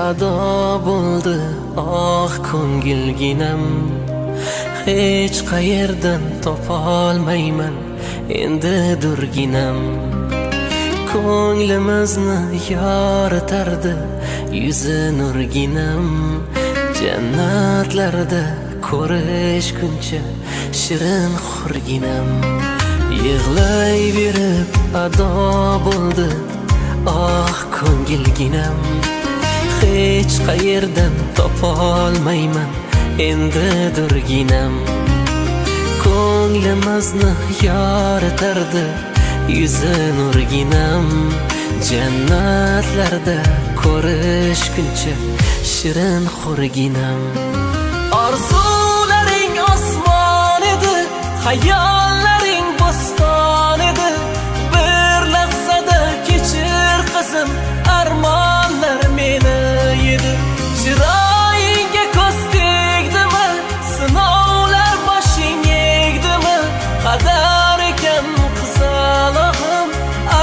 ado bo'ldi oh ko'ngilginam. Hech qayerdan topolmayman endi durginam. Ko'nglimizni yoritardi yuzi nurginam. Jannatlarda ko'rishguncha shirin xurginam. Yig'layverib ado bo'ldi oh ko'ngilginam. Hech qayerdan topolmayman endi durginam. Ko'nglimizni yoritardi yuzi nurginam. Jannatlarda ko'rishguncha shirin xurginam. Orzularing osmon edi, xayollaring bo'ston edi. Bir lahzada kechir qizim, armonlar meni yedi. Chiroyingga ko'z tegdimi, sinovlar boshing egdimi? Qadar ekan qizalog'im,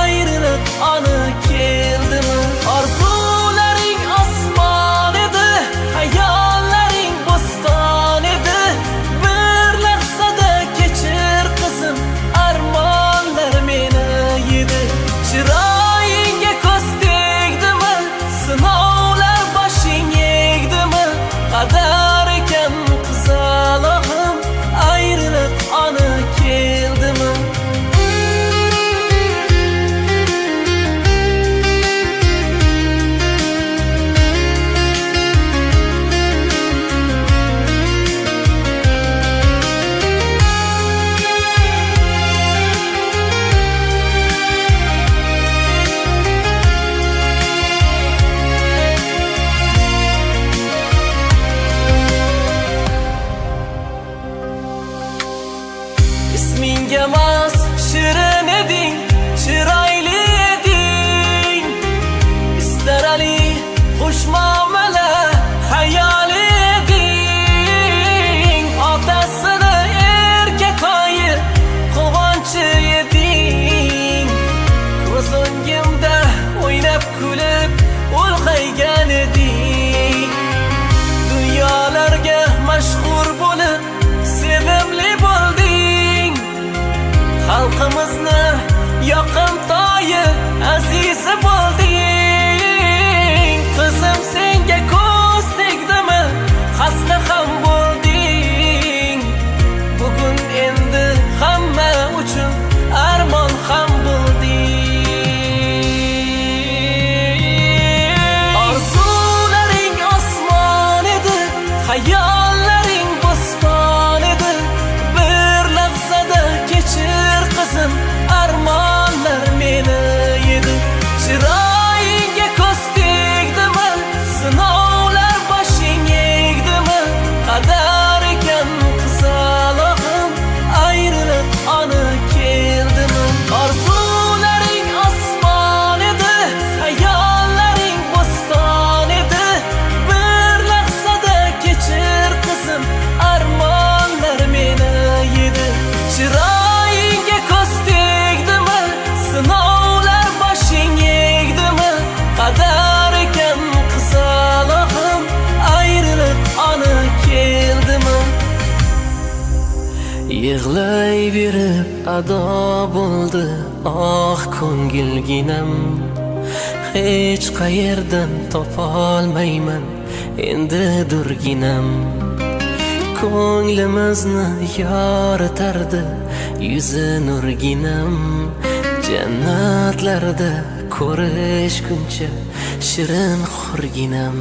ayrilib ona keldimi? Orzularing osmon edi, xayollaring bo'ston edi. Bir lahzada kechir qizim, armonlar meni yedi. Chiroyingga ko'z tegdimi, sinovlar boshing egdimi? Qadar ekan qizalog'im, ayrilib ona keldimi? Isminga mas shirin eding, chiroyli eding. Istarali xush muomala hayoli eding. Otasini erka toyi quvonchi eding. Ko'z o'ngimda o'ynab kulib ulg'aygan eding. Dunyolarga mashhur bo'lib sevimli bo'lding. Xalqimizni yoqimtoyi azizi bo'lding. Qizim senga ko'z tegdimi, xasta ham bo'lding. Bugun endi hamma uchun armon ham bo'lding. Orzularing osmon edi, xayollaring bo'ston edi. Bir lahzada kechir qizim, armonlar meni yedi. Chiroyingga ko'z tegdimi, sinovlar boshing egdimi? Qadar ekan qizalog'im, ayrilib ona keldimi? Orzularing osmon edi, xayollaring bo'ston edi. Bir lahzada kechir qizim, armonlar meni yedi. Chiroyingga ko'z tegdimi, sinovlar boshing egdimi? Qadar ekan qizalog'im, ayrilib ona keldimi? Yig'layverib ado bo'ldi oh ko'ngilginam. Hech qayerdan topolmayman endi durginam. Ko'nglimizni yoritardi yuzi nurginam. Jannatlarda ko'rishguncha shirin xurginam.